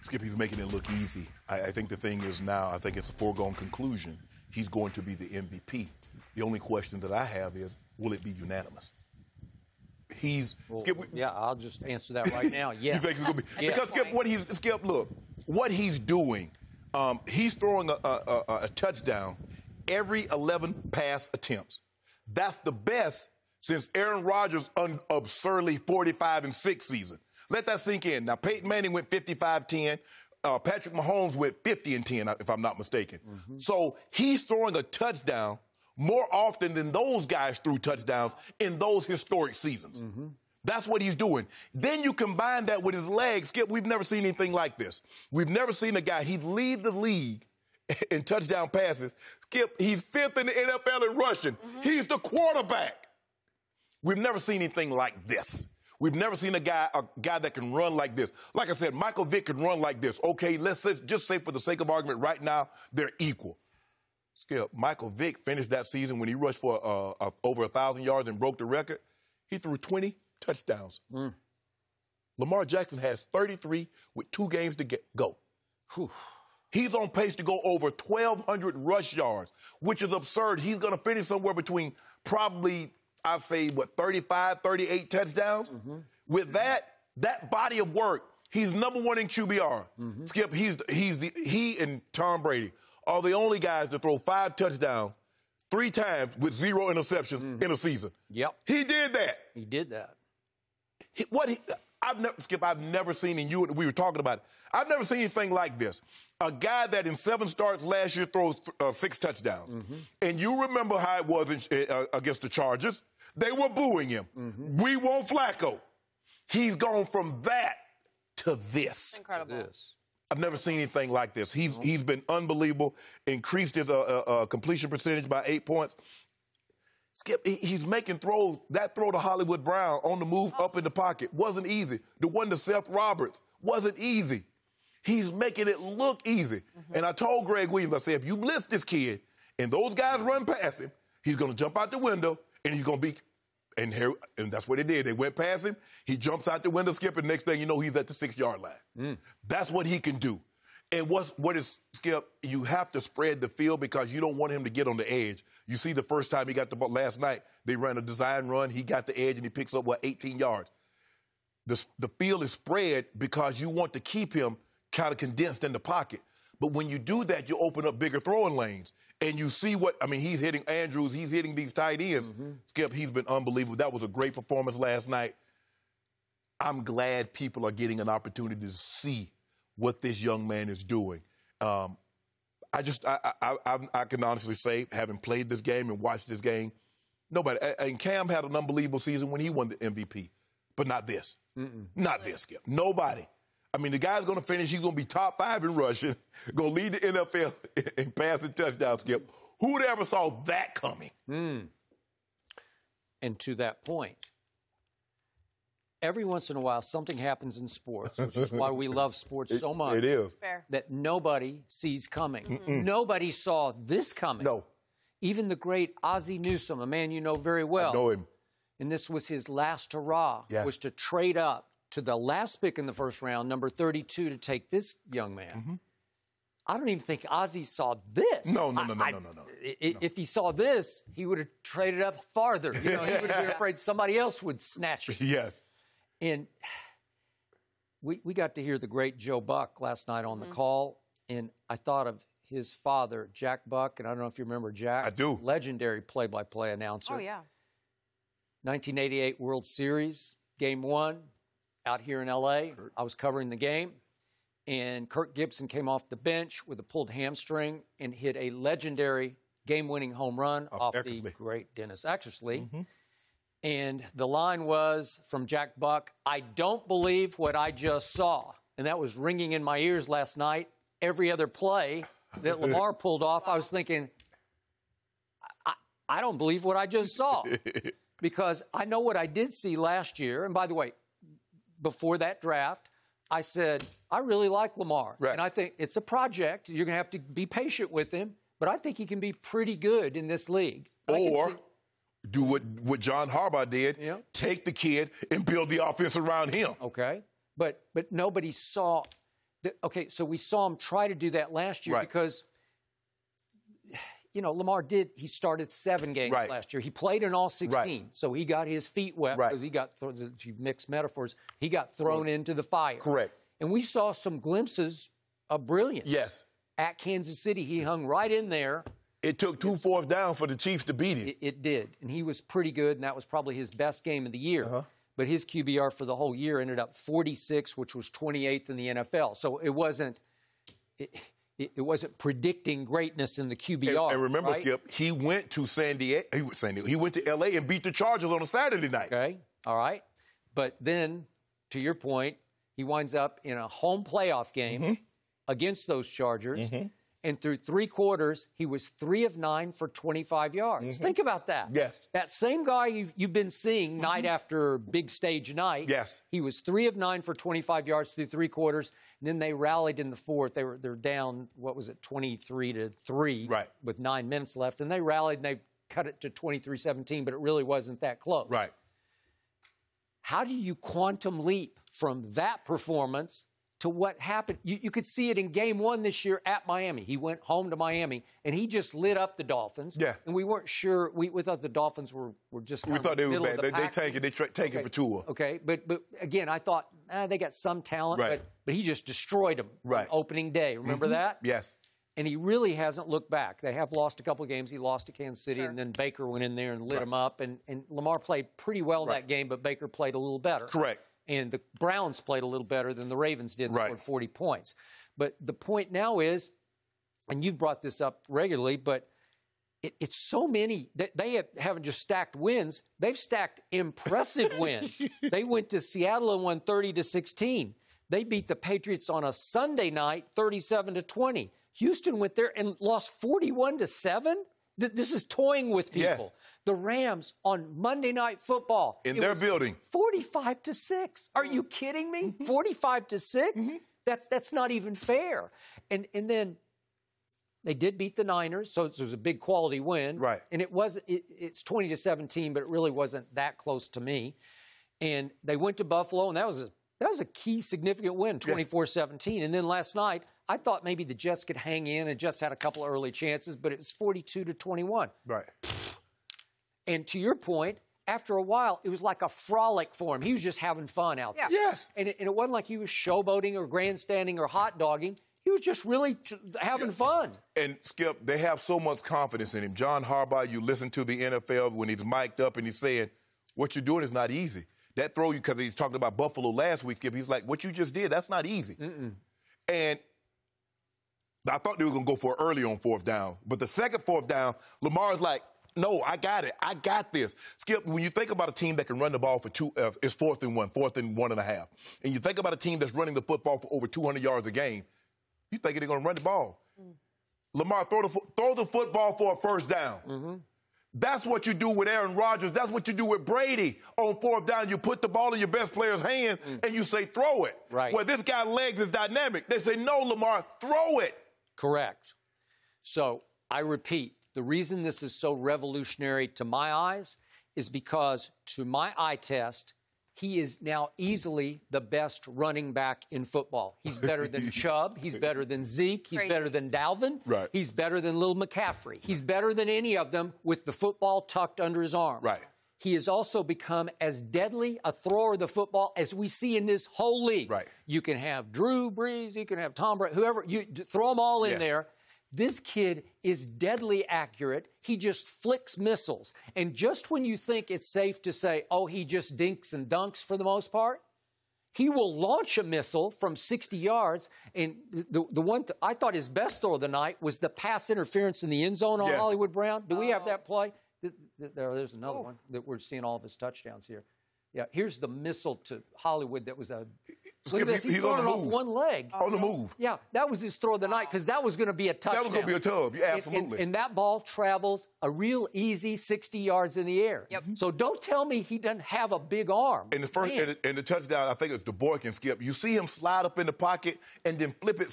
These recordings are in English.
Skip, he's making it look easy. I think the thing is now, I think it's a foregone conclusion. He's going to be the MVP. The only question that I have is, will it be unanimous? Yeah, I'll just answer that right now. Yes. You think it's going to be? Yes. Because Skip, look, what he's doing, he's throwing a touchdown every 11 pass attempts. That's the best since Aaron Rodgers' absurdly 45-6 season. Let that sink in. Now, Peyton Manning went 55-10. Patrick Mahomes went 50-10, if I'm not mistaken. Mm-hmm. So he's throwing a touchdown more often than those guys threw touchdowns in those historic seasons. Mm-hmm. That's what he's doing. Then you combine that with his legs. Skip, we've never seen anything like this. We've never seen a guy, he'd lead the league in touchdown passes. Skip, he's 5th in the NFL in rushing. Mm-hmm. He's the quarterback. We've never seen anything like this. We've never seen a guy that can run like this. Like I said, Michael Vick can run like this. Okay, let's just say for the sake of argument right now, they're equal. Skip, Michael Vick finished that season when he rushed for over 1,000 yards and broke the record. He threw 20 touchdowns. Mm. Lamar Jackson has 33 with 2 games to go. Whew. He's on pace to go over 1,200 rush yards, which is absurd. He's going to finish somewhere between probably, I'd say, 35, 38 touchdowns. Mm-hmm. With that body of work, he's number 1 in QBR. Mm-hmm. Skip, he and Tom Brady are the only guys to throw 5 touchdowns 3 times with 0 interceptions in a season. Yep. He did that. He did that. I've never seen, and we were talking about it, I've never seen anything like this. A guy that in 7 starts last year throws 6 touchdowns. Mm-hmm. And you remember how it was against the Chargers. They were booing him. Mm-hmm. We want Flacco. He's gone from that to this. Incredible. I've never seen anything like this. He's been unbelievable, increased his completion percentage by 8 points. Skip, he's making throws. That throw to Hollywood Brown on the move up in the pocket wasn't easy. The one to Seth Roberts wasn't easy. He's making it look easy. Mm-hmm. And I told Greg Williams, I said, if you blitz this kid and those guys run past him, he's going to jump out the window and he's going to be – and that's what they did. They went past him. He jumps out the window, Skip, and next thing you know, he's at the 6-yard line. Mm. That's what he can do. And what is, Skip, you have to spread the field because you don't want him to get on the edge. You see the first time he got the ball last night, they ran a design run. He got the edge, and he picks up, 18 yards. The field is spread because you want to keep him kind of condensed in the pocket. But when you do that, you open up bigger throwing lanes. And you see he's hitting Andrews, he's hitting these tight ends. Mm-hmm. Skip, he's been unbelievable. That was a great performance last night. I'm glad people are getting an opportunity to see what this young man is doing. I can honestly say, having played this game and watched this game, and Cam had an unbelievable season when he won the MVP, but not this. Mm-mm. Not this, Skip. Nobody. I mean, the guy's going to finish. He's going to be top 5 in rushing, going to lead the NFL in passing touchdowns, Skip. Who'd ever saw that coming? Mm. And to that point, every once in a while, something happens in sports, which is why we love sports so much. It is. Fair. That nobody sees coming. Mm-mm. Nobody saw this coming. No. Even the great Ozzie Newsome, a man you know very well. I know him. And this was his last hurrah, yes. was to trade up to the last pick in the first round, number 32, to take this young man. Mm-hmm. I don't even think Ozzie saw this. No. If he saw this, he would have traded up farther. He would have been afraid somebody else would snatch it. Yes. And we got to hear the great Joe Buck last night on the call, and I thought of his father, Jack Buck, and I don't know if you remember Jack. I do. Legendary play-by-play announcer. Oh, yeah. 1988 World Series, Game 1. Out here in L.A., I was covering the game, and Kirk Gibson came off the bench with a pulled hamstring and hit a legendary game-winning home run off the great Dennis Eckersley. Mm-hmm. And the line was from Jack Buck, "I don't believe what I just saw." And that was ringing in my ears last night. Every other play that Lamar pulled off, I was thinking, I don't believe what I just saw. Because I know what I did see last year. And by the way, before that draft, I said, I really like Lamar. Right. And I think it's a project. You're going to have to be patient with him. But I think he can be pretty good in this league. Or do what John Harbaugh did, take the kid and build the offense around him. Okay. But nobody saw Okay, so we saw him try to do that last year because, Lamar he started 7 games last year. He played in all 16, so he got his feet wet. Because he got, if you mix metaphors, he got thrown into the fire. Correct. And we saw some glimpses of brilliance. Yes. At Kansas City, he hung right in there. It took 2 fourths down for the Chiefs to beat him. It did, and he was pretty good, and that was probably his best game of the year. But his QBR for the whole year ended up 46, which was 28th in the NFL. So it wasn't predicting greatness in the QBR. And remember, Skip, he went to San Diego. He went to L.A. and beat the Chargers on a Saturday night. Okay, all right. But then, to your point, he winds up in a home playoff game against those Chargers. And through 3 quarters, he was 3 of 9 for 25 yards. Think about that. Yes. That same guy you've been seeing night after big stage night. Yes. He was 3 of 9 for 25 yards through 3 quarters. And then they rallied in the 4th. They're down, 23-3 with 9 minutes left. And they rallied and they cut it to 23-17, but it really wasn't that close. Right. How do you quantum leap from that performance to what happened? You could see it in Game 1 this year at Miami. He went home to Miami, and he just lit up the Dolphins. Yeah. And we weren't sure. We thought the Dolphins were just kind of the middle of the pack. They take it for Tua. Okay, but again, I thought, they got some talent, but he just destroyed them on opening day. Remember that? Yes. And he really hasn't looked back. They have lost a couple of games. He lost to Kansas City, and then Baker went in there and lit him up. And Lamar played pretty well in that game, but Baker played a little better. Correct. And the Browns played a little better than the Ravens did, scored 40 points. But the point now is, and you've brought this up regularly, but it's so many that they haven't just stacked wins, they've stacked impressive wins. They went to Seattle and won 30-16. They beat the Patriots on a Sunday night, 37-20. Houston went there and lost 41-7. This is toying with people. Yes. The Rams on Monday Night Football. In their building. 45-6. Are you kidding me? 45-6? That's not even fair. And then they did beat the Niners, so it was a big quality win. Right. And it's 20-17, but it really wasn't that close to me. And they went to Buffalo, and that was a key significant win, 24-17. And then last night, I thought maybe the Jets could hang in and Jets had a couple of early chances, but it was 42-21. Right. And to your point, after a while, it was like a frolic for him. He was just having fun out there. Yes. And it wasn't like he was showboating or grandstanding or hot dogging. He was just really having fun. And, Skip, they have so much confidence in him. John Harbaugh, you listen to the NFL when he's mic'd up and he's saying, what you're doing is not easy. That throw, because he's talking about Buffalo last week, Skip, he's like, what you just did, that's not easy. And I thought they were going to go for it early on 4th down. But the second 4th down, Lamar's like, no, I got it. I got this. Skip, when you think about a team that can run the ball for it's 4th and 1.5. And you think about a team that's running the football for over 200 yards a game, you think they're going to run the ball. Lamar, throw the football for a 1st down. That's what you do with Aaron Rodgers. That's what you do with Brady on 4th down. You put the ball in your best player's hand and you say, throw it. Right. Well, this guy's legs is dynamic. They say, no, Lamar, throw it. Correct. So I repeat, the reason this is so revolutionary to my eyes is because, to my eye test, he is now easily the best running back in football. He's better than Chubb. He's better than Zeke. He's better than Dalvin. Right. He's better than Lil McCaffrey. He's better than any of them with the football tucked under his arm. Right. He has also become as deadly a thrower of the football as we see in this whole league. Right. You can have Drew Brees, you can have Tom Brady, whoever, you throw them all in there. This kid is deadly accurate. He just flicks missiles. And just when you think it's safe to say, oh, he just dinks and dunks for the most part, he will launch a missile from 60 yards. And the one I thought his best throw of the night was the pass interference in the end zone on Hollywood Brown. Do we have that play? There's another one that we're seeing all of his touchdowns here. Yeah, here's the missile to Hollywood that was a... Look at this, he's throwing it off one leg. On the move. Yeah, that was his throw of the night because that was going to be a touchdown. That was going to be a tub, yeah, absolutely. And that ball travels a real easy 60 yards in the air. Yep. So don't tell me he doesn't have a big arm. And the first, and the touchdown, I think it's the boy can skip. You see him slide up in the pocket and then flip it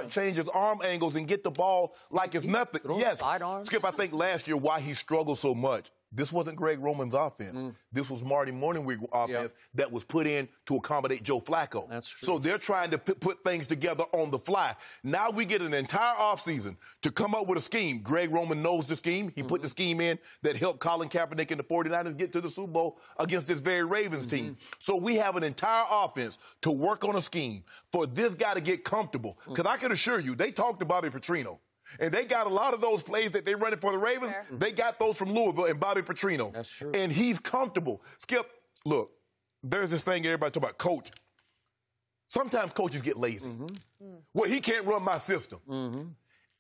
change his arm angles and get the ball like it's nothing. Yes. Side arm. Skip, I think last year why he struggled so much, This wasn't Greg Roman's offense. This was Marty Morningwig offense that was put in to accommodate Joe Flacco. That's true. So they're trying to put things together on the fly. Now we get an entire offseason to come up with a scheme. Greg Roman knows the scheme. He put the scheme in that helped Colin Kaepernick and the 49ers get to the Super Bowl against this very Ravens team. So we have an entire offense to work on a scheme for this guy to get comfortable. Because I can assure you, they talked to Bobby Petrino. And they got a lot of those plays that they running for the Ravens. They got those from Louisville and Bobby Petrino. That's true. And he's comfortable. Skip, look, there's this thing everybody talk about, coach. Sometimes coaches get lazy. Well, he can't run my system.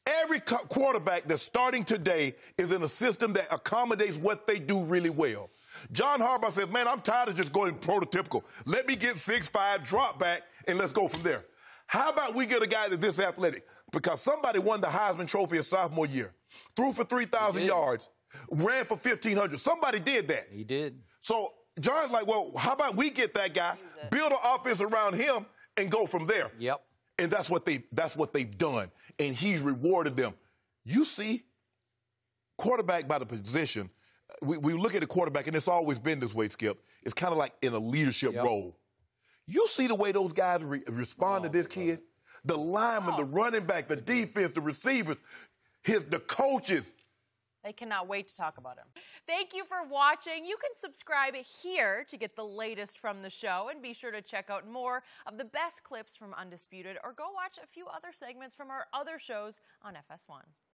Every quarterback that's starting today is in a system that accommodates what they do really well. John Harbaugh says, man, I'm tired of just going prototypical. Let me get 6'5", drop back, and let's go from there. How about we get a guy that's this athletic? Because somebody won the Heisman Trophy his sophomore year, threw for 3,000 yards, ran for 1,500. Somebody did that. He did. So John's like, well, how about we get that guy, build an offense around him, and go from there? Yep. And that's what they've done. And he's rewarded them. You see, quarterback by the position, we look at the quarterback, and it's always been this way, Skip. It's kind of like in a leadership role. You see the way those guys respond to this kid? The linemen, the running back, the defense, the receivers, the coaches. They cannot wait to talk about him. Thank you for watching. You can subscribe here to get the latest from the show, and be sure to check out more of the best clips from Undisputed, or go watch a few other segments from our other shows on FS1.